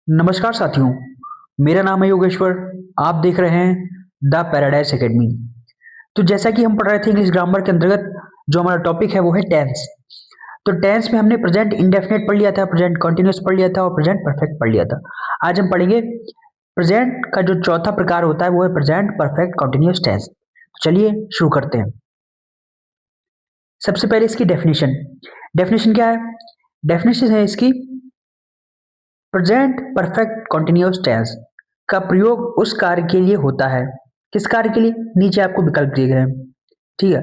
नमस्कार साथियों, मेरा नाम है योगेश्वर। आप देख रहे हैं द पैराडाइज एकेडमी। तो जैसा कि हम पढ़ रहे थे इंग्लिश ग्रामर के अंतर्गत, जो हमारा टॉपिक है वो है टेंस। तो टेंस में हमने प्रेजेंट इंडेफिनिट पढ़ लिया था, प्रेजेंट कंटिन्यूअस पढ़ लिया था और प्रेजेंट परफेक्ट पढ़ लिया था। आज हम पढ़ेंगे प्रेजेंट का जो चौथा प्रकार होता है वो है प्रेजेंट परफेक्ट कंटिन्यूअस टेंस। चलिए शुरू करते हैं। सबसे पहले इसकी डेफिनेशन। डेफिनेशन क्या है? डेफिनेशन है इसकी, प्रेजेंट परफेक्ट कंटिन्यूअस टेंस का प्रयोग उस कार्य के लिए होता है। किस कार्य के लिए? नीचे आपको विकल्प दिए गए हैं, ठीक है।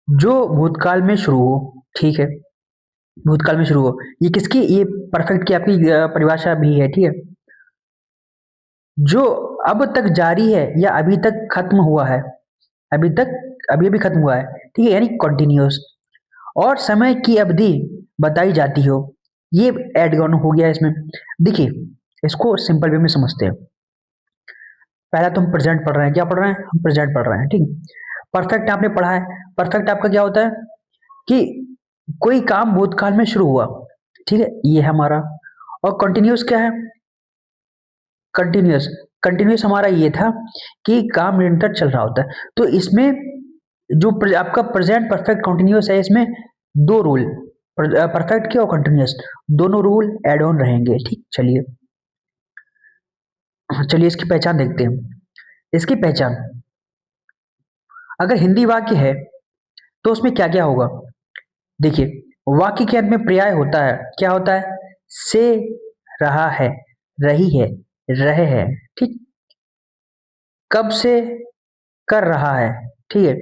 जो भूतकाल में शुरू हो, ठीक है, भूतकाल में शुरू हो। ये किसकी? ये परफेक्ट की आपकी परिभाषा भी है, ठीक है। जो अब तक जारी है या अभी तक खत्म हुआ है, अभी तक अभी अभी खत्म हुआ है, ठीक है, यानी कंटिन्यूअस। और समय की अवधि बताई जाती हो, ये एड ऑन हो गया इसमें। देखिए, इसको सिंपल वे में समझते हैं। पहला तो हम प्रेजेंट पढ़ रहे हैं। क्या पढ़ रहे हैं? हम प्रेजेंट पढ़ रहे हैं, ठीक। परफेक्ट आपने पढ़ा है। परफेक्ट आपका क्या होता है कि कोई काम भूतकाल में शुरू हुआ, ठीक है, ये है हमारा। और कंटिन्यूअस क्या है? कंटिन्यूअस कंटिन्यूअस हमारा ये था कि काम निरंतर चल रहा होता है। तो इसमें जो आपका प्रेजेंट परफेक्ट कंटिन्यूअस है, इसमें दो रूल, परफेक्ट के और कंटिन्यूअस, दोनों रूल एड ऑन रहेंगे, ठीक। चलिए चलिए इसकी पहचान देखते हैं। इसकी पहचान, अगर हिंदी वाक्य है तो उसमें क्या क्या होगा? देखिए, वाक्य के अंत में पर्याय होता है। क्या होता है? से, रहा है, रही है, रहे हैं, ठीक। कब से, कर रहा है, ठीक है।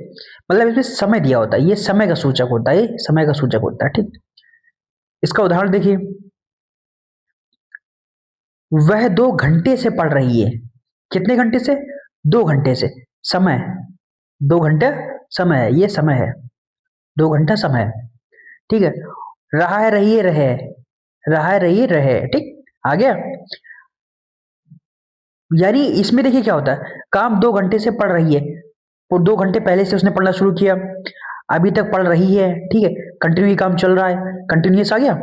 मतलब इसमें समय दिया होता है, ये समय का सूचक होता है, ये समय का सूचक होता है, ठीक। इसका उदाहरण देखिए, वह 2 घंटे से पढ़ रही है। कितने घंटे से? 2 घंटे से। समय, 2 घंटा समय है, ये समय है, 2 घंटा समय है, ठीक है। रहा है, रही है, रहे, रहा है, रही है, रहे, ठीक। आ गया। यानी इसमें देखिए क्या होता है, काम 2 घंटे से पढ़ रही है, और 2 घंटे पहले से उसने पढ़ना शुरू किया, अभी तक पढ़ रही है, ठीक है, कंटिन्यू काम चल रहा है, कंटिन्यूस आ गया।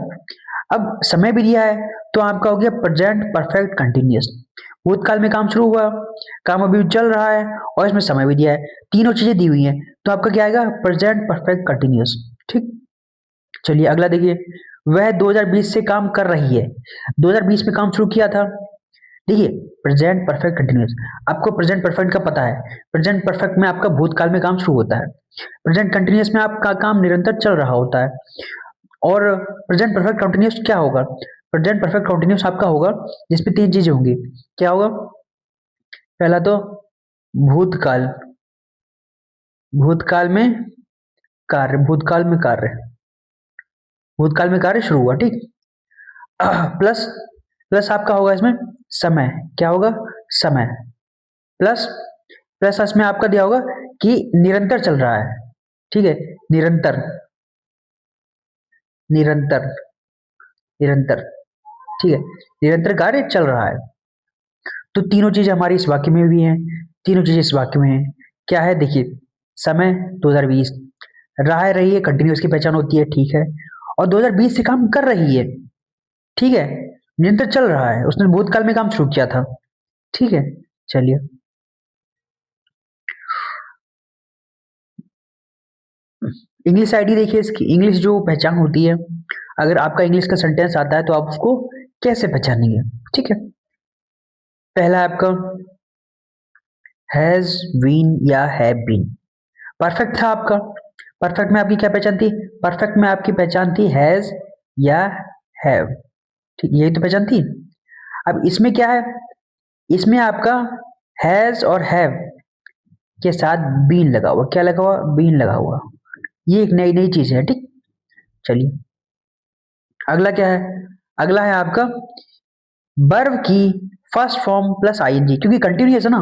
अब समय भी दिया है, तो आपका हो गया प्रेजेंट परफेक्ट कंटिन्यूअस। भूतकाल में काम शुरू हुआ, काम अभी चल रहा है, और इसमें समय भी दिया है, तीनों चीजें दी हुई हैं, तो आपका क्या आएगा? प्रेजेंट परफेक्ट कंटिन्यूअस, ठीक। चलिए अगला देखिए, वह 2020 से काम कर रही है। 2020 में काम शुरू किया था। देखिए, प्रेजेंट परफेक्ट कंटिन्यूअस, आपको प्रेजेंट परफेक्ट का पता है। प्रेजेंट परफेक्ट में आपका भूतकाल में काम शुरू होता है, प्रेजेंट कंटिन्यूअस में आपका काम निरंतर चल रहा होता है। और प्रेजेंट परफेक्ट कंटिन्यूअस क्या होगा? प्रेजेंट परफेक्ट कंटिन्यूअस आपका होगा जिसमें 3 चीजें होंगी। क्या होगा? पहला तो भूतकाल, भूतकाल में कार्य, भूतकाल में कार्य, भूतकाल में कार्य शुरू हुआ, ठीक। प्लस, प्लस आपका होगा इसमें समय। क्या होगा? समय। प्लस, प्लस इसमें आपका दिया होगा कि निरंतर चल रहा है, ठीक है, निरंतर, निरंतर, निरंतर, ठीक है, निरंतर कार्य चल रहा है। तो तीनों चीजें हमारी इस वाक्य में भी हैं, तीनों चीजें इस वाक्य में हैं। क्या है? देखिए, समय 2020, रहा है, रही है, कंटिन्यूस की पहचान होती है, ठीक है, और 2020 से काम कर रही है, ठीक है, निरंतर चल रहा है, उसने भूतकाल में काम शुरू किया था, ठीक है। चलिए इंग्लिश आईडी देखिए, इसकी इंग्लिश जो पहचान होती है, अगर आपका इंग्लिश का सेंटेंस आता है तो आप उसको कैसे पहचानेंगे, ठीक है। पहला आपका हैज बीन या हैव बीन। परफेक्ट था आपका, परफेक्ट में आपकी क्या पहचान थी? परफेक्ट में आपकी पहचान थी हैज या हैव, ठीक, यही तो पहचान थी। अब इसमें क्या है? इसमें आपका हैज और हैव के साथ बीन लगा हुआ। क्या लगा हुआ? बीन लगा हुआ। ये एक नई नई चीज है, ठीक। चलिए अगला क्या है? अगला है आपका वर्ब की फर्स्ट फॉर्म प्लस आईएनजी, क्योंकि कंटिन्यूअस है ना,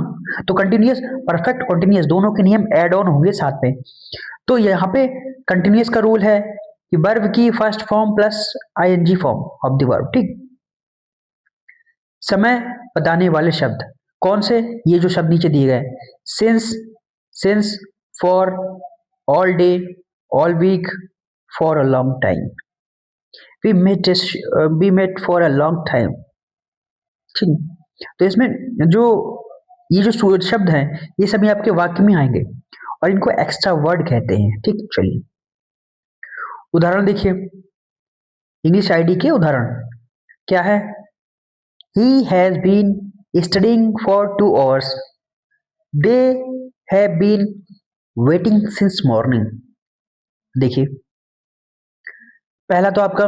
तो कंटिन्यूअस, परफेक्ट कंटिन्यूअस दोनों के नियम एड ऑन होंगे साथ में। तो यहाँ पे कंटिन्यूअस का रूल है कि वर्ब की first form plus ING form of the verb, ठीक। समय बताने वाले शब्द कौन से? ये जो शब्द नीचे दिए गए, since, since, for, all day, all week, for a long time, we met, we met for a long time, ठीक। तो इसमें जो ये जो शब्द हैं ये सभी आपके वाक्य में आएंगे और इनको एक्स्ट्रा वर्ड कहते हैं। ठीक, चलिए उदाहरण देखिए, इंग्लिश आईडी के उदाहरण क्या है। He has been studying for 2 hours, they have been waiting since morning. देखिए पहला तो आपका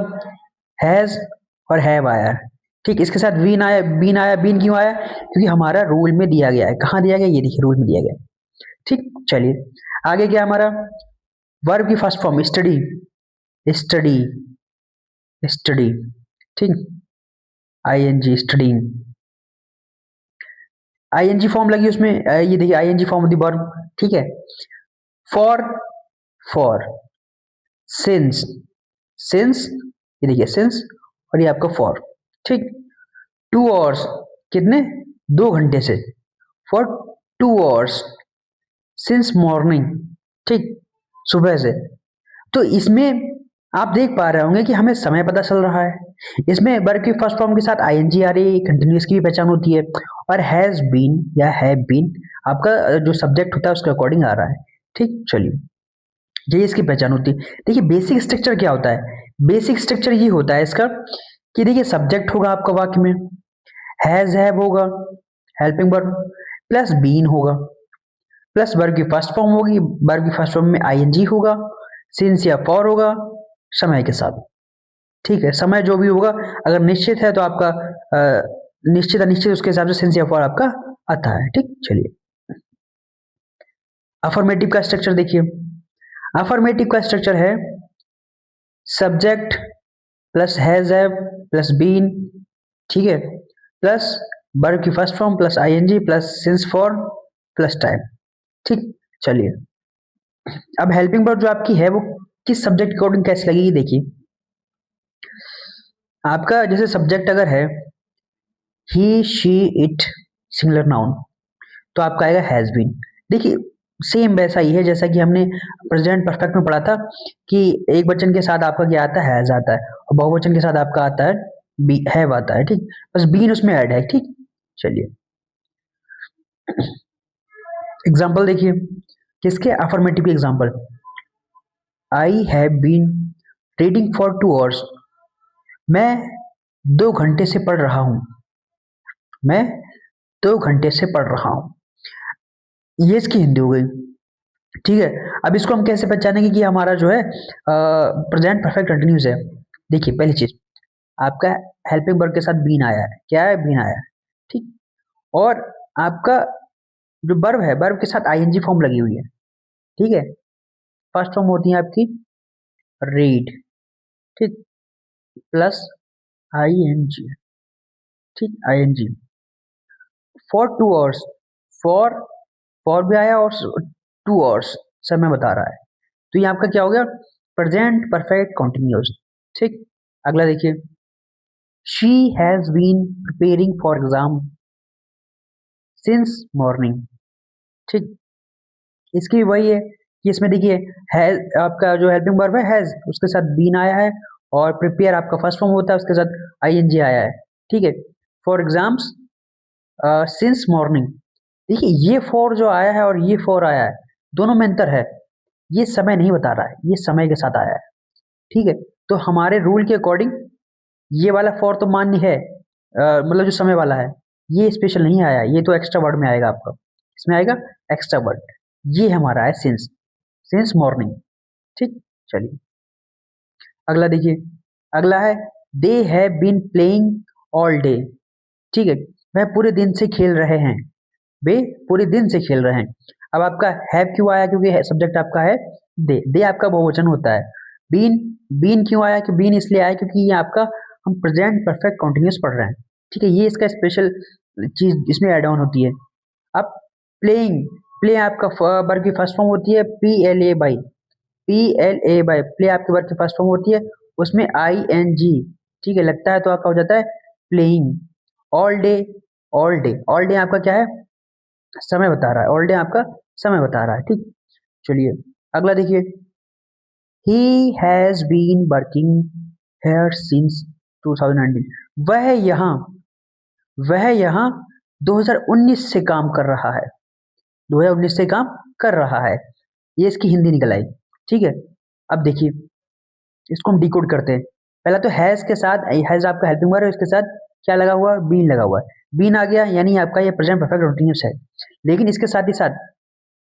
हैज और हैव आया है। ठीक, इसके साथ बीन आया, बीन आया, बीन क्यों आया? क्योंकि हमारा रूल में दिया गया है। कहाँ दिया गया? ये देखिए रूल में दिया गया है। ठीक, चलिए आगे क्या हमारा वर्ब की first form study, study, study. ठीक, आईएनजी स्टडीइंग, आईएनजी फॉर्म लगी उसमें, ये देखिए ING form of the verb. ठीक है, फॉर, फॉर, सिंस, सिंस, ये देखिए सिंस और ये आपका फॉर। ठीक, 2 hours, कितने? 2 घंटे से, फॉर 2 hours, सिंस मॉर्निंग। ठीक, सुबह से। तो इसमें आप देख पा रहे होंगे कि हमें समय पता चल रहा है। इसमें वर्ब की फर्स्ट फॉर्म के साथ आईएनजी आ रही है, कंटिन्यूअस की भी पहचान होती है, और हैज बीन या हैव बीन आपका जो सब्जेक्ट होता है उसके अकॉर्डिंग आ रहा है। ठीक, चलिए ये इसकी पहचान होती है। देखिए बेसिक स्ट्रक्चर क्या होता है? बेसिक स्ट्रक्चर ये होता है इसका कि देखिए सब्जेक्ट होगा आपका वाक्य में, हैज हैव होगा, हेल्पिंग वर्ब, प्लस बीन होगा, प्लस वर्ब की फर्स्ट फॉर्म होगी, वर्ब की फर्स्ट फॉर्म में आईएनजी होगा, सिंस या फॉर होगा समय के साथ। ठीक है, समय जो भी होगा अगर निश्चित है तो आपका निश्चित अनिश्चित उसके हिसाब से सिंस या फॉर आपका आता है। ठीक, चलिए अफर्मेटिव का स्ट्रक्चर देखिए। अफर्मेटिव का स्ट्रक्चर है subject plus has have plus been, ठीक है, प्लस वर्ब की first form plus ING plus since for plus time. ठीक, चलिए अब हेल्पिंग वर्ब जो आपकी है वो किस सब्जेक्ट के अकॉर्डिंग कैसे लगेगी? देखिए आपका जैसे सब्जेक्ट अगर है ही शी इट सिंगुलर नाउन तो आपका आएगा हैज बीन। देखिए सेम वैसा ही है जैसा कि हमने प्रेजेंट परफेक्ट में पढ़ा था कि एक वचन के साथ आपका क्या आता है? हैज आता है, और बहुवचन के साथ आपका आता है बी, हैव आता है। ठीक, बस बीन उसमें ऐड है। ठीक, चलिए एग्जाम्पल देखिए, किसके? Affirmative example. I have been reading for 2 hours, मैं 2 घंटे से पढ़ रहा हूं, मैं 2 घंटे से पढ़ रहा हूं। ये इसकी हिंदी हो गई। ठीक है, अब इसको हम कैसे पहचानेंगे कि हमारा जो है प्रेजेंट परफेक्ट कंटिन्यूस है? देखिए पहली चीज आपका हेल्पिंग वर्ब के साथ बीन आया है। क्या है? बीन आया है। ठीक, और आपका जो वर्ब है वर्ब के साथ आईएनजी फॉर्म लगी हुई है। ठीक है, फर्स्ट फॉर्म होती है आपकी रीड, ठीक, प्लस आईएनजी। ठीक, ING for 2 hours, for, for भी आया और 2 hours समय बता रहा है। तो ये आपका क्या हो गया? Present perfect continuous. ठीक, अगला देखिए, she has been preparing for exam since morning. ठीक, इसकी भी वही है कि इसमें देखिए हैज आपका जो हेल्पिंग वर्ब है हैज उसके साथ बीन आया है, और प्रिपेयर आपका फर्स्ट फॉर्म होता है उसके साथ आईएनजी आया है। ठीक है, फॉर एग्जाम्स सिंस मॉर्निंग। देखिए ये फॉर जो आया है और ये फॉर आया है दोनों में अंतर है। ये समय नहीं बता रहा है, ये समय के साथ आया है। ठीक है, तो हमारे रूल के अकॉर्डिंग ये वाला फॉर तो मान्य है, मतलब जो समय वाला है ये स्पेशल नहीं आया, ये तो एक्स्ट्रा वर्ड में आएगा आपका, इसमें आएगा एक्स्ट्रा वर्ड। ये हमारा है सिंस, सिंस मॉर्निंग। ठीक, चलिए अगला देखिए, अगला है they have been playing all day. ठीक है, वह पूरे दिन से खेल रहे हैं, वे पूरे दिन से खेल रहे हैं। अब आपका हैव क्यों आया? क्योंकि सब्जेक्ट आपका है दे आपका बहुवचन होता है। बीन, बीन क्यों आया? कि बीन इसलिए आया क्योंकि ये आपका हम प्रेजेंट परफेक्ट कॉन्टिन्यूस पढ़ रहे हैं। ठीक है, ये इसका स्पेशल चीज इसमें एड ऑन होती है। अब प्लेइंग, प्ले आपका वर्ब की फर्स्ट फॉर्म होती है PLA by, PLA by, play आपके वर्ब की फर्स्ट फॉर्म होती है, उसमें ING ठीक है लगता है तो आपका हो जाता है playing. All day, all day, all day आपका क्या है? समय बता रहा है, ऑल डे आपका समय बता रहा है। ठीक, चलिए अगला देखिए, he has been working here since 2019, वह यहाँ वह यहाँ 2019 से काम कर रहा है, 2019 से काम कर रहा है, ये इसकी हिंदी निकल आई। ठीक है, अब देखिए इसको हम डिकोड करते हैं। पहला तो हैज़ के साथ, हैज़ आपका हेल्पिंग वर्ब है, इसके साथ क्या लगा हुआ है, बीन लगा हुआ है। बीन आ गया यानी आपका ये प्रेजेंट परफेक्ट कंटीन्यूअस है। लेकिन इसके साथ ही साथ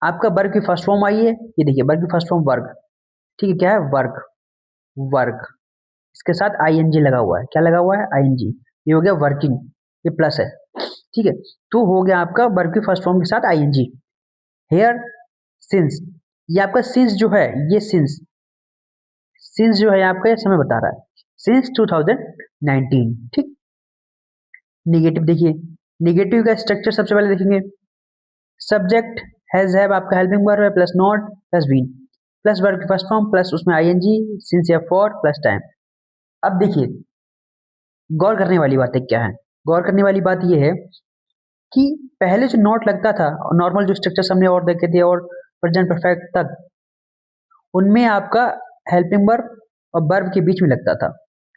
आपका वर्ग की फर्स्ट फॉर्म आई है, ये देखिए वर्ग की फर्स्ट फॉर्म वर्ग, ठीक है, क्या है वर्ग, वर्ग, इसके साथ आईएनजी लगा हुआ है, क्या लगा हुआ है, आईएनजी, ये हो गया वर्किंग, ये प्लस है। ठीक है, तो हो गया आपका वर्ब की फर्स्ट फॉर्म के साथ आईएनजी। हेयर सिंस, ये आपका सिंस जो है, ये सिंस, सिंस जो है आपका ये समय बता रहा है, सिंस 2019। ठीक, निगेटिव देखिए, निगेटिव का स्ट्रक्चर सबसे पहले देखेंगे। सब्जेक्ट हैज हैव आपका हेल्पिंग वर्ब है plus not plus been plus verb की फर्स्ट फॉर्म प्लस उसमें आईएनजी सिंस या फॉर प्लस टाइम। अब देखिए गौर करने वाली बातें क्या है, गौर करने वाली बात यह है कि पहले जो नॉट लगता था और नॉर्मल जो स्ट्रक्चर हमने और देखे थे और प्रेजेंट परफेक्ट तक, उनमें आपका हेल्पिंग वर्ब और वर्ब के बीच में लगता था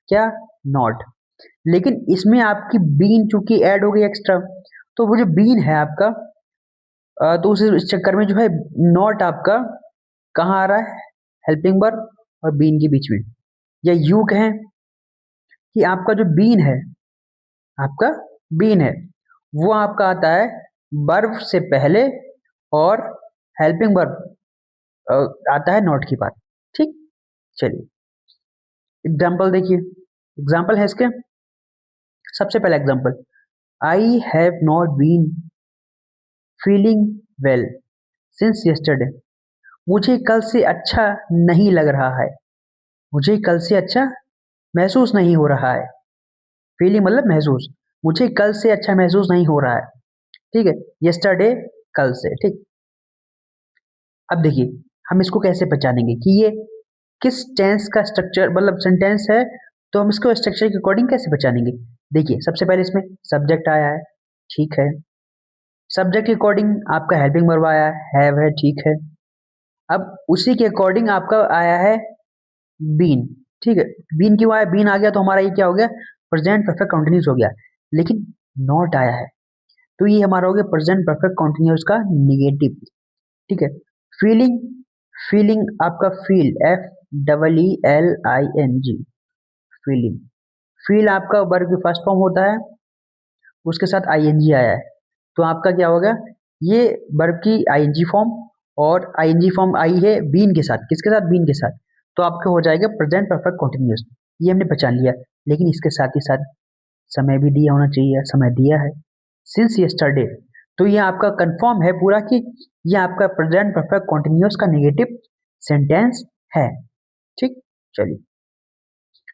क्या, नॉट। लेकिन इसमें आपकी बीन चूंकि ऐड हो गई एक्स्ट्रा, तो वो जो बीन है आपका तो उस चक्कर में जो है नॉट आपका कहाँ आ रहा है, हेल्पिंग वर्ब और बीन के बीच में। या यूं कहें कि आपका जो बीन है, आपका बीन है वो आपका आता है वर्ब से पहले और हेल्पिंग वर्ब आता है नॉट के बाद। ठीक, चलिए एग्जाम्पल देखिए, एग्जाम्पल है इसके। सबसे पहला example, I have not been feeling well since yesterday, मुझे कल से अच्छा नहीं लग रहा है, मुझे कल से अच्छा महसूस नहीं हो रहा है। फीलिंग मतलब महसूस, मुझे कल से अच्छा महसूस नहीं हो रहा है। ठीक है, यस्टरडे कल से। ठीक, अब देखिए हम इसको कैसे पहचानेंगे कि ये किस टेंस का स्ट्रक्चर मतलब सेंटेंस है, तो हम इसको स्ट्रक्चर के अकॉर्डिंग कैसे पहचानेंगे। देखिए सबसे पहले इसमें सब्जेक्ट आया है, ठीक है, सब्जेक्ट के अकॉर्डिंग आपका हेल्पिंग वर्ब आया है, हैव है, ठीक है। अब उसी के अकॉर्डिंग आपका आया है बीन, ठीक है, बीन क्यों आया, बीन आ गया तो हमारा ये क्या हो गया, प्रेजेंट परफेक्ट कंटिन्यूस हो गया। लेकिन नॉट आया है तो ये हमारा हो गया प्रेजेंट परफेक्ट कंटिन्यूस का निगेटिव। ठीक है, फीलिंग, फीलिंग आपका feel, F double E L I N G, feeling, feel आपका वर्ब की फर्स्ट फॉर्म होता है, उसके साथ आईएनजी आया है, तो आपका क्या होगा, ये वर्ब की आईएनजी फॉर्म और आईएनजी फॉर्म आई है बीन के साथ, किसके साथ, बीन के साथ, तो आपका हो जाएगा प्रेजेंट परफेक्ट कंटिन्यूअस। ये हमने पहचान लिया, लेकिन इसके साथ ही साथ समय भी दिया होना चाहिए, समय दिया है सिंस यस्टरडे, तो ये आपका कंफर्म है पूरा कि ये आपका प्रेजेंट परफेक्ट कंटिन्यूअस का नेगेटिव सेंटेंस है। ठीक, चलिए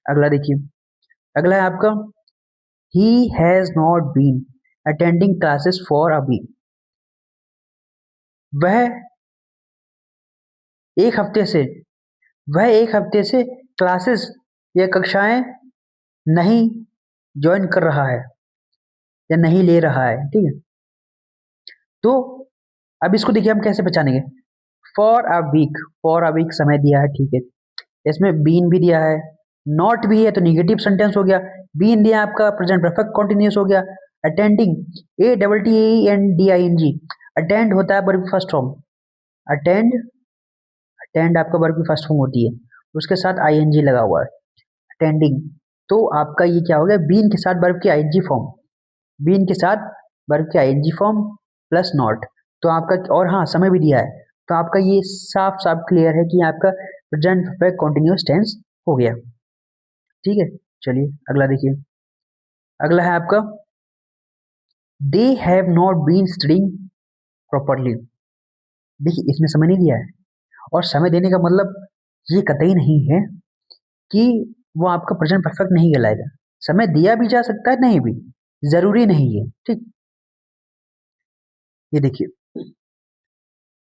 अगला देखिए, अगला है आपका he has not been attending classes for a week, वह एक हफ्ते से, वह एक हफ्ते से क्लासेस या कक्षाएं नहीं ज्वाइन कर रहा है या नहीं ले रहा है। ठीक है, तो अब इसको देखिए हम कैसे पहचानेंगे। For a week, for a week समय दिया है, ठीक है, इसमें बीन भी दिया है, नॉट भी है तो निगेटिव सेंटेंस हो गया, बीन दिया आपका प्रेजेंट परफेक्ट कंटिन्यूअस हो गया। Attending, A double T N D I N G, attend होता है verb first form, attend, attend आपका वर्ब की फर्स्ट फॉर्म होती है, उसके साथ आईएनजी लगा हुआ है, अटेंडिंग, तो आपका ये क्या हो गया, बीन के साथ वर्ब की आईएनजी फॉर्म, बीन के साथ वर्ब की आईएनजी फॉर्म प्लस नॉट, तो आपका, और हाँ समय भी दिया है, तो आपका ये साफ साफ क्लियर है कि आपका प्रेजेंट परफेक्ट कंटिन्यूअस टेंस हो गया। ठीक है, चलिए अगला देखिए, अगला है आपका they have not been studying properly. देखिए इसमें समय नहीं दिया है, और समय देने का मतलब ये कतई नहीं है कि वो आपका प्रेजेंट परफेक्ट नहीं कहलाएगा, समय दिया भी जा सकता है, नहीं भी, जरूरी नहीं है। ठीक, ये देखिए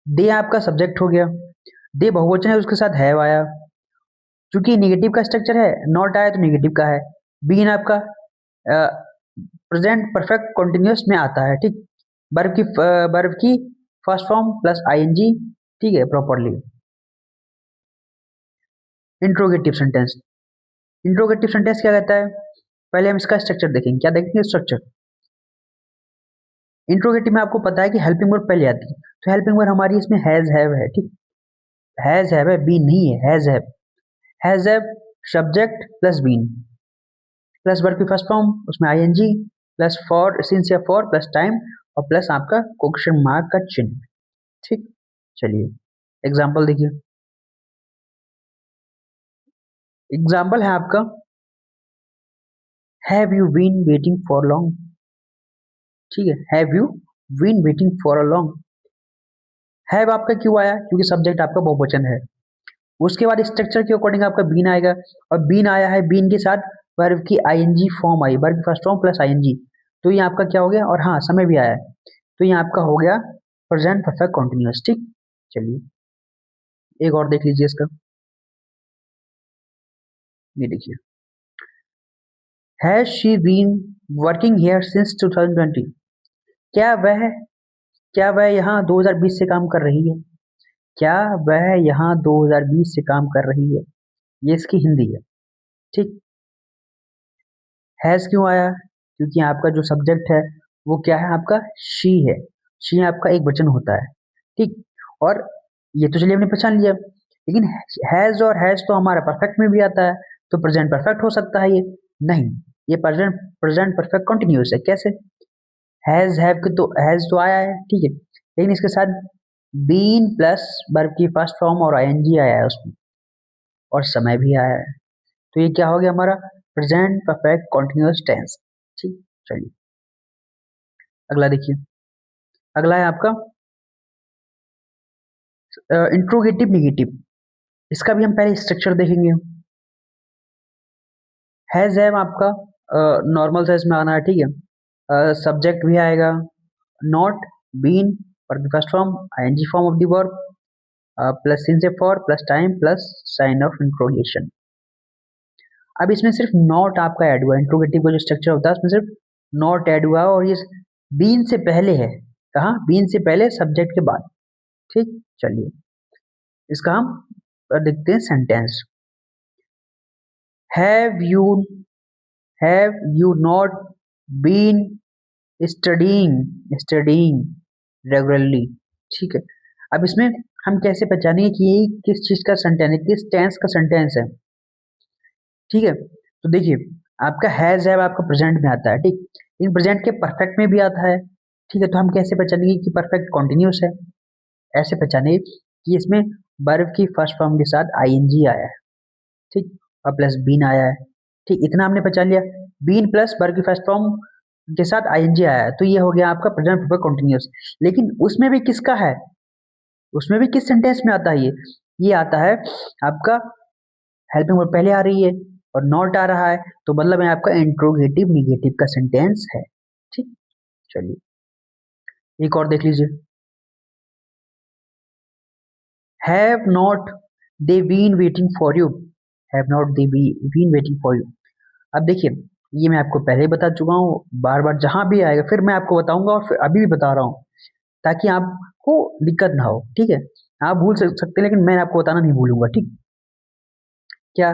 दे आपका सब्जेक्ट हो गया, दे बहुवचन है उसके साथ हैव आया, क्योंकि नेगेटिव का स्ट्रक्चर है, नॉट आया तो नेगेटिव का है, बीन आपका प्रेजेंट परफेक्ट कंटिन्यूअस में आता है। ठीक, वर्ब की फर्स्ट फॉर्म प्लस आईएनजी, ठीक है, properly. Interrogative sentence, interrogative sentence क्या कहता है, पहले हम इसका स्ट्रक्चर देखेंगे, क्या देखेंगे स्ट्रक्चर। इंट्रोगेटिव में आपको पता है कि हेल्पिंग वर्ब पहले आती है, तो हेल्पिंग वर्ब हमारी इसमें हैज हैव है, ठीक, हैज हैव है, बीन नहीं है, has have. Has have subject plus been plus verb की फर्स्ट फॉर्म, उसमें आईएनजी प्लस फॉर सिंस या फॉर प्लस टाइम और प्लस आपका क्वेश्चन मार्क का चिन्ह, ठीक। चलिए एग्जाम्पल देखिए, एग्जाम्पल है आपका have you been waiting for long, ठीक है, have you been waiting for a long. Have आपका क्यों आया, क्योंकि सब्जेक्ट आपका बहुवचन है। उसके बाद स्ट्रक्चर के अकॉर्डिंग आपका बीन आएगा, और बीन आया है, बीन के साथ वर्ब की आईएनजी फॉर्म आई, वर्ब की फर्स्ट फॉर्म प्लस आईएनजी, तो ये आपका क्या हो गया, और हाँ समय भी आया है, तो ये आपका हो गया प्रेजेंट परफेक्ट कंटीन्यूअस, ठीक। चलिए एक और देख लीजिए इसका, ये देखिए, has she been working here since 2020, क्या वह क्या वह यहाँ 2020 से काम कर रही है, क्या वह यहाँ 2020 से काम कर रही है, ये इसकी हिंदी है, ठीक। हैज क्यों आया, क्योंकि आपका जो सब्जेक्ट है वो क्या है, आपका शी है, शी आपका एक वचन होता है, ठीक। और ये तो चलिए हमने पहचान लिया, लेकिन हैज और हैज तो हमारा परफेक्ट में भी आता है, तो प्रेजेंट परफेक्ट हो सकता है ये, नहीं, ये प्रेजेंट प्रेजेंट परफेक्ट कंटिन्यूअस है, कैसे, हैज तो आया है, ठीक है, लेकिन इसके साथ बीन प्लस वर्ब की फर्स्ट फॉर्म और आईएनजी आया है उसमें, और समय भी आया है, तो ये क्या हो गया हमारा प्रेजेंट परफेक्ट कंटिन्यूअस टेंस, ठीक। चलिए अगला देखिए, अगला है आपका इंट्रोगेटिव निगेटिव, इसका भी हम पहले स्ट्रक्चर देखेंगे। हैज हैव आपका नॉर्मल साइज में आना है, ठीक है, सब्जेक्ट भी आएगा, नॉट, बीन और first form ING form of the verb plus since for plus time plus sign of interrogation. अब इसमें सिर्फ नॉट आपका ऐड हुआ, इंट्रोगेटिव का जो स्ट्रक्चर होता है उसमें सिर्फ नॉट ऐड हुआ, और ये बीन से पहले है, कहाँ, बीन से पहले सब्जेक्ट के बाद, ठीक। चलिए इसका हम देखते हैं sentence, have you have you not been studying regularly, ठीक है। अब इसमें हम कैसे पहचानेंगे कि ये किस चीज का सेंटेंस है, किस टेंस का सेंटेंस है, ठीक है। तो देखिए आपका हैज हैव आपका प्रेजेंट में आता है, ठीक, लेकिन प्रेजेंट के परफेक्ट में भी आता है, ठीक है। तो हम कैसे पहचानेंगे कि परफेक्ट कॉन्टिन्यूस है, ऐसे पहचानेंगे कि इसमें वर्ब की फर्स्ट फॉर्म के साथ आईएनजी आया है, ठीक, और प्लस बीन आया है, ठीक, इतना हमने पहचान लिया, बीन प्लस वर्ब की फर्स्ट फॉर्म के साथ आईएनजी आया है, तो ये हो गया आपका प्रेजेंट परफेक्ट कॉन्टिन्यूस। लेकिन उसमें भी किसका है, उसमें भी किस सेंटेंस में आता है ये आता है आपका हेल्पिंग वर्ब पहले आ रही है और नॉट आ रहा है, तो मतलब है आपका इंट्रोगेटिव निगेटिव का सेंटेंस है, ठीक। चलिए एक और देख लीजिए, have not they been waiting for you, have not they been waiting for you. अब देखिए ये मैं आपको पहले ही बता चुका हूँ, बार बार जहां भी आएगा फिर मैं आपको बताऊंगा, और फिर अभी भी बता रहा हूँ ताकि आपको दिक्कत ना हो, ठीक है। आप भूल सकते हैं लेकिन मैं आपको बताना नहीं भूलूंगा, ठीक। क्या,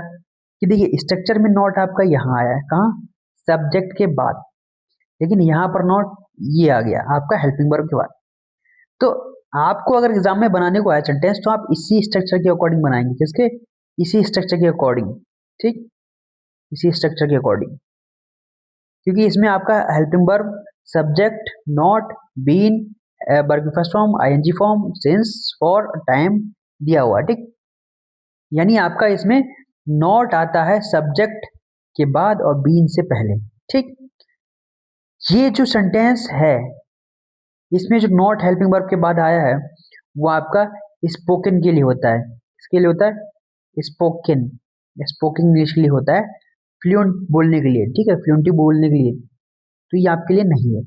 कि देखिए स्ट्रक्चर में नॉट आपका यहाँ आया है, कहाँ, सब्जेक्ट के बाद, लेकिन यहाँ पर नॉट ये आ गया आपका हेल्पिंग वर्ब के बाद। तो आपको अगर एग्जाम में बनाने को आया सेंटेंस तो आप इसी स्ट्रक्चर के अकॉर्डिंग बनाएंगे, किसके, इसी स्ट्रक्चर के अकॉर्डिंग, ठीक, इसी स्ट्रक्चर के अकॉर्डिंग, क्योंकि इसमें आपका helping verb subject not been verb की first form ING form since for time दिया हुआ, ठीक। यानी आपका इसमें नॉट आता है सब्जेक्ट के बाद और बीन से पहले, ठीक। ये जो सेंटेंस है इसमें जो नॉट हेल्पिंग वर्ब के बाद आया है वो आपका स्पोकन के लिए होता है, किसके लिए होता है, स्पोकन, स्पोकन इंग्लिश के लिए होता है, फ्लुएंट बोलने के लिए, ठीक है, फ्लुएंटली बोलने के लिए, तो ये आपके लिए नहीं है।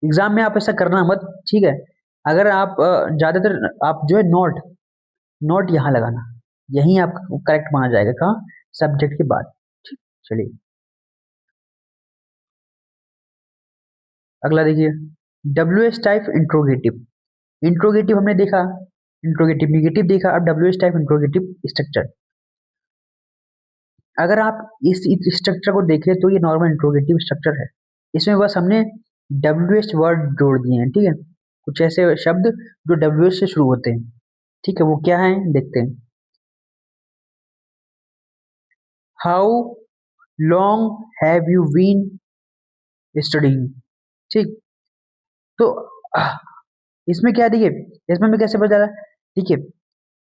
एग्जाम में आप ऐसा करना मत, ठीक है। अगर आप ज्यादातर आप जो है नॉट नॉट यहाँ लगाना, यही आपका करेक्ट माना जाएगा, कहाँ, सब्जेक्ट के बाद, ठीक। चलिए अगला देखिए, W S type interrogative, interrogative हमने देखा, इंट्रोगेटिव निगेटिव देखा, अब W S type interrogative structure. अगर आप इस स्ट्रक्चर को देखें तो ये नॉर्मल इंट्रोगेटिव स्ट्रक्चर है, इसमें बस हमने WH वर्ड जोड़ दिए हैं, ठीक है, कुछ ऐसे शब्द जो WH से शुरू होते हैं, ठीक है, वो क्या है देखते हैं। How long have you been studying, ठीक। तो इसमें क्या है, देखिए इसमें मैं कैसे पता चला, देखिए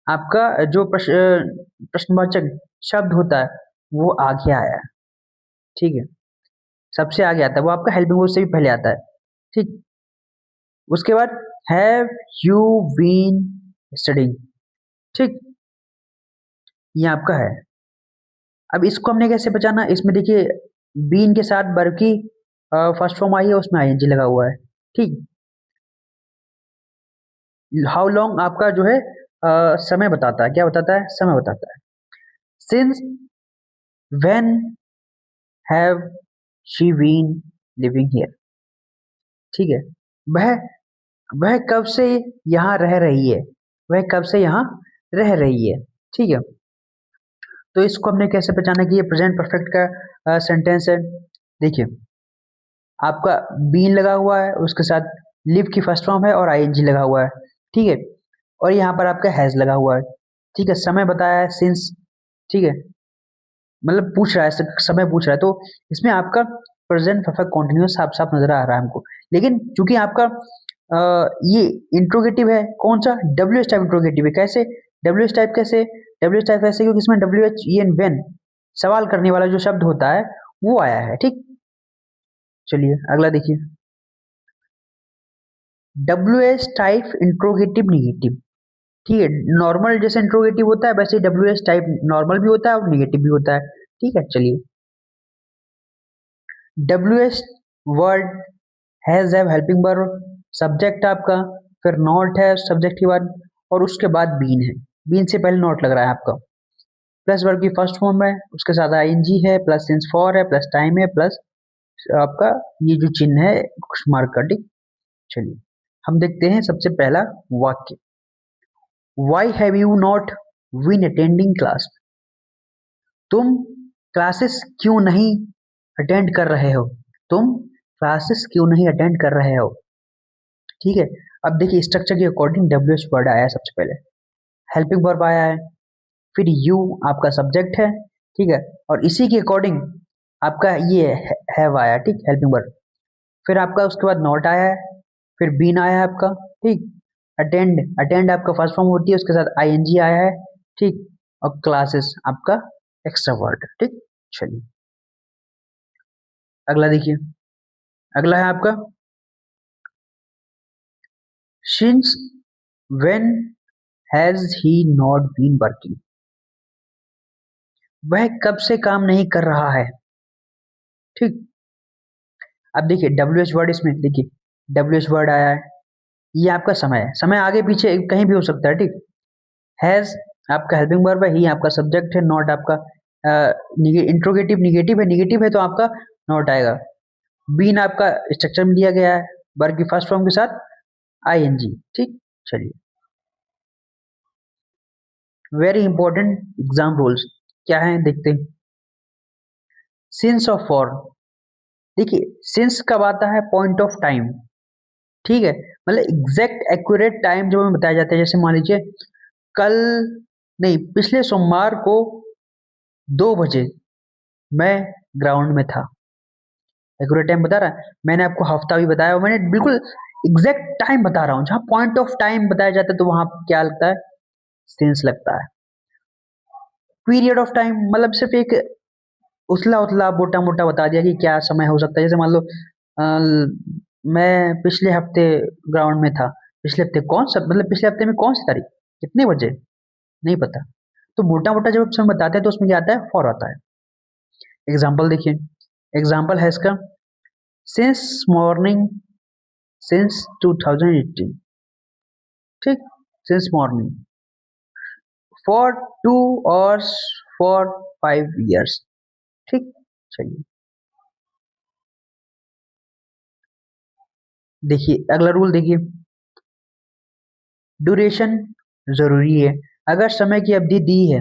आपका जो प्रश्नवाचक शब्द होता है वो आगे आया है, ठीक है, सबसे आगे आता है, वो आपका हेल्पिंग वर्ब से भी पहले आता है, ठीक। उसके बाद हैव यू बीन स्टडीइंग, ठीक, ये आपका है। अब इसको हमने कैसे पहचाना, इसमें देखिए बीन के साथ वर्ब की फर्स्ट फॉर्म आई है, उसमें आईएनजी लगा हुआ है, ठीक। हाउ लॉन्ग आपका जो है समय बताता है, क्या बताता है, समय बताता है। Since when have she been living here, ठीक है, वह वह कब से यहाँ रह रही है, वह कब से यहाँ रह रही है, ठीक है। तो इसको हमने कैसे पहचाना कि ये प्रेजेंट परफेक्ट का सेंटेंस है, देखिए आपका बीन लगा हुआ है, उसके साथ लिव की फर्स्ट फॉर्म है और आईएनजी लगा हुआ है, ठीक है, और यहाँ पर आपका हैज लगा हुआ है, ठीक है, समय बताया है सिंस, ठीक है, मतलब पूछ रहा है, समय पूछ रहा है, तो इसमें आपका प्रेजेंट परफेक्ट कॉन्टिन्यूअस साफ साफ नजर आ रहा है हमको। लेकिन चूंकि आपका ये इंट्रोगेटिव है, कौन सा, डब्ल्यू एच टाइप इंट्रोगेटिव है, कैसे डब्ल्यू एच टाइप, कैसे डब्ल्यू एच टाइप ऐसे, क्योंकि इसमें W H E N when सवाल करने वाला जो शब्द होता है वो आया है, ठीक। चलिए अगला देखिए, W H type interrogative negative, ठीक है, नॉर्मल जैसे इंट्रोगेटिव होता है वैसे डब्ल्यू एच टाइप नॉर्मल भी होता है और निगेटिव भी होता है, ठीक है। चलिए W H word has have helping verb, subject आपका, फिर नॉट है सब्जेक्ट के बाद, और उसके बाद बीन है, बीन से पहले नॉट लग रहा है आपका, प्लस वर्ब की फर्स्ट फॉर्म है, उसके साथ आईएनजी है, प्लस सिंस फॉर है, प्लस टाइम है, प्लस आपका ये जो चिन्ह है मार्क का, ठीक। चलिए हम देखते हैं सबसे पहला वाक्य, why have you not been attending class, तुम क्लासेस क्यों नहीं अटेंड कर रहे हो, तुम क्लासेस क्यों नहीं अटेंड कर रहे हो, ठीक है। अब देखिए स्ट्रक्चर के अकॉर्डिंग डब्ल्यू एच वर्ड आया है सबसे पहले, हेल्पिंग वर्ब आया है, फिर यू आपका सब्जेक्ट है, ठीक है, और इसी के अकॉर्डिंग आपका ये हैव आया, ठीक, हेल्पिंग वर्ब, फिर आपका उसके बाद नॉट आया है, फिर बीन आया है आपका, ठीक, अटेंड, अटेंड आपका फर्स्ट फॉर्म होती है, उसके साथ आईएनजी आया है, ठीक, और क्लासेस आपका एक्स्ट्रा वर्ड, ठीक। चलिए अगला देखिए, अगला है आपका since when has he not been working, वह कब से काम नहीं कर रहा है, ठीक। अब देखिए डब्ल्यू एच वर्ड, इसमें देखिए डब्ल्यू एच वर्ड आया है, ये आपका समय है, समय आगे पीछे कहीं भी हो सकता है, ठीक। हैज आपका हेल्पिंग वर्ब है, ही आपका सब्जेक्ट है, नॉट आपका इंट्रोगेटिव निगेटिव है तो आपका नॉट आएगा, बीन आपका स्ट्रक्चर में दिया गया है वर्ब की फर्स्ट फॉर्म के साथ आईएनजी, ठीक। चलिए वेरी इंपॉर्टेंट एग्जाम रूल्स क्या है देखते हैं, सिंस और फॉर, देखिए सिंस कब आता है, पॉइंट ऑफ टाइम, ठीक है, मतलब एग्जैक्ट एक्यूरेट टाइम जब हमें बताया जाता है, जैसे मान लीजिए कल नहीं पिछले सोमवार को 2 बजे मैं ग्राउंड में था, एक्यूरेट टाइम बता रहा है, मैंने आपको हफ्ता भी बताया और मैंने बिल्कुल एग्जैक्ट टाइम बता रहा हूँ, जहाँ पॉइंट ऑफ टाइम बताया जाता है तो वहां क्या लगता है, सेंस लगता है। पीरियड ऑफ टाइम मतलब सिर्फ एक उथला उथला मोटा मोटा बता दिया कि क्या समय हो सकता है, जैसे मान लो मैं पिछले हफ्ते ग्राउंड में था, पिछले हफ्ते कौन सा, मतलब पिछले हफ्ते में कौन सी तारीख, कितने बजे, नहीं पता, तो मोटा मोटा जब समय बताते हैं तो उसमें क्या आता है, फॉर आता है। एग्जाम्पल देखिए, एग्जाम्पल है इसका, सिंस मॉर्निंग, सिंस 2018, ठीक, since morning, for 2 hours, for 5 years, ठीक। चलिए देखिए अगला रूल देखिए, ड्यूरेशन जरूरी है, अगर समय की अवधि दी है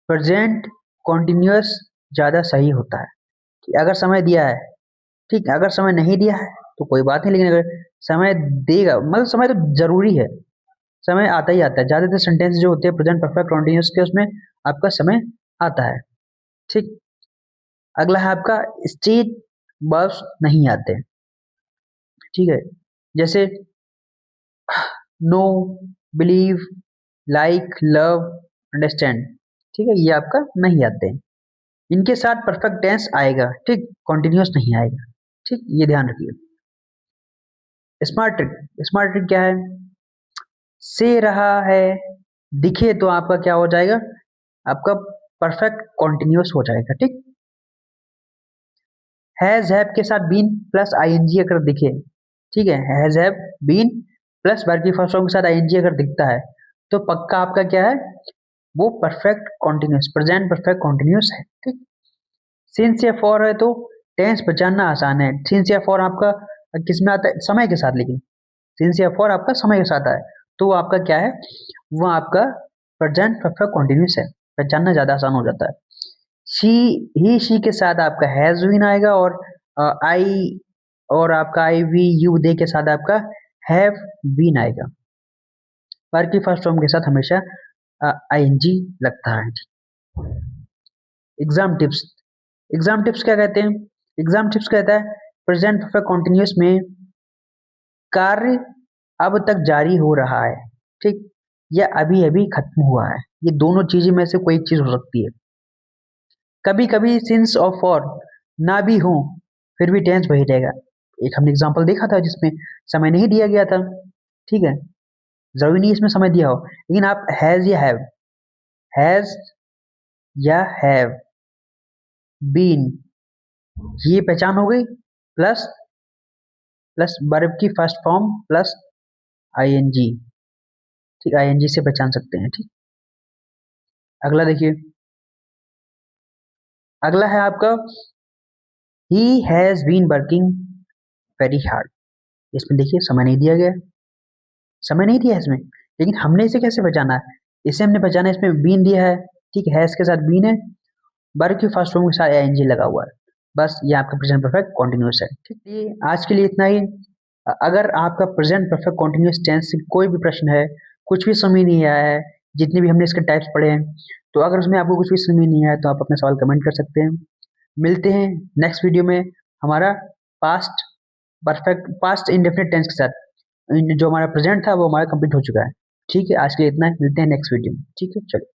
प्रेजेंट कॉन्टिन्यूअस ज्यादा सही होता है कि अगर समय दिया है, ठीक, अगर समय नहीं दिया है तो कोई बात नहीं, लेकिन अगर समय देगा, मतलब समय तो जरूरी है, समय आता ही आता है। ज्यादातर सेंटेंस जो होते हैं प्रेजेंट परफेक्ट कॉन्टिन्यूस के, उसमें आपका समय आता है। ठीक। अगला है आपका स्टेट बस नहीं आते। ठीक है, जैसे know, believe, like, love, understand. ठीक है, ये आपका नहीं आते हैं। इनके साथ परफेक्ट टेंस आएगा, ठीक, कॉन्टिन्यूस नहीं आएगा। ठीक, ये ध्यान रखिए। स्मार्ट ट्रिक, स्मार्ट ट्रिक क्या है? से रहा है, दिखे तो आपका क्या हो जाएगा? आपका परफेक्ट कॉन्टिन्यूस हो जाएगा। ठीक। हैज हैव के साथ बीन प्लस आईएनजी अगर दिखे, ठीक है, has have been plus verb की फर्स्ट फॉर्म के साथ आईएनजी अगर दिखता है, तो पक्का आपका क्या है? वो perfect continuous, present perfect continuous है। ठीक। सिंस या फॉर है तो टेंस पहचानना आसान है। सिंस या फॉर आपका किस में आता है? समय के साथ। लेकिन सिंस या फॉर आपका समय के साथ आए तो वो आपका क्या है? वो आपका प्रेजेंट परफेक्ट कॉन्टिन्यूस है, पहचानना ज्यादा आसान हो जाता है। शी, ही शी के साथ आपका हैज बीन आएगा, और आई और आपका आई वी यू दे के साथ आपका हैव बीन आएगा। पर की फर्स्ट फॉर्म के साथ हमेशा आईएनजी लगता है। एग्जाम टिप्स, एग्जाम टिप्स क्या कहते हैं? एग्जाम टिप्स कहता है प्रेजेंट परफेक्ट कॉन्टिन्यूस में कार्य अब तक जारी हो रहा है, ठीक, या अभी अभी खत्म हुआ है। ये दोनों चीजें में से कोई एक चीज हो सकती है। कभी कभी सिंस और फॉर ना भी हो फिर भी टेंस वही रहेगा। एक हमने एग्जांपल देखा था जिसमें समय नहीं दिया गया था। ठीक है, जरूरी नहीं इसमें समय दिया हो, लेकिन आप हैज या हैव, हैज या हैव बीन, ये पहचान हो गई, प्लस प्लस वर्ब की फर्स्ट फॉर्म प्लस आईएनजी। ठीक, आईएनजी से पहचान सकते हैं। ठीक। अगला देखिए, अगला है आपका he has been working very hard. इसमें देखिए समय नहीं दिया गया, समय नहीं दिया है इसमें, लेकिन हमने इसे कैसे पहचाना है? इसे हमने पहचाना, इसमें बीन दिया है, ठीक है, हैज के साथ बीन है, वर्ब की फर्स्ट फॉर्म के साथ आईएनजी लगा हुआ है। बस ये आपका प्रेजेंट परफेक्ट कॉन्टिन्यूस है। ठीक, ये आज के लिए इतना ही। अगर आपका प्रेजेंट परफेक्ट कॉन्टिन्यूस टेंस से कोई भी प्रश्न है, कुछ भी समझ नहीं आया है, जितने भी हमने इसके टाइप्स पढ़े हैं, तो अगर उसमें आपको कुछ भी समझ नहीं आया तो आप अपना सवाल कमेंट कर सकते हैं। मिलते हैं नेक्स्ट वीडियो में हमारा past perfect, past indefinite tense के साथ। जो हमारा प्रेजेंट था वो हमारा कंप्लीट हो चुका है। ठीक है, आज के लिए इतना ही, मिलते हैं नेक्स्ट वीडियो में। ठीक है, चलिए।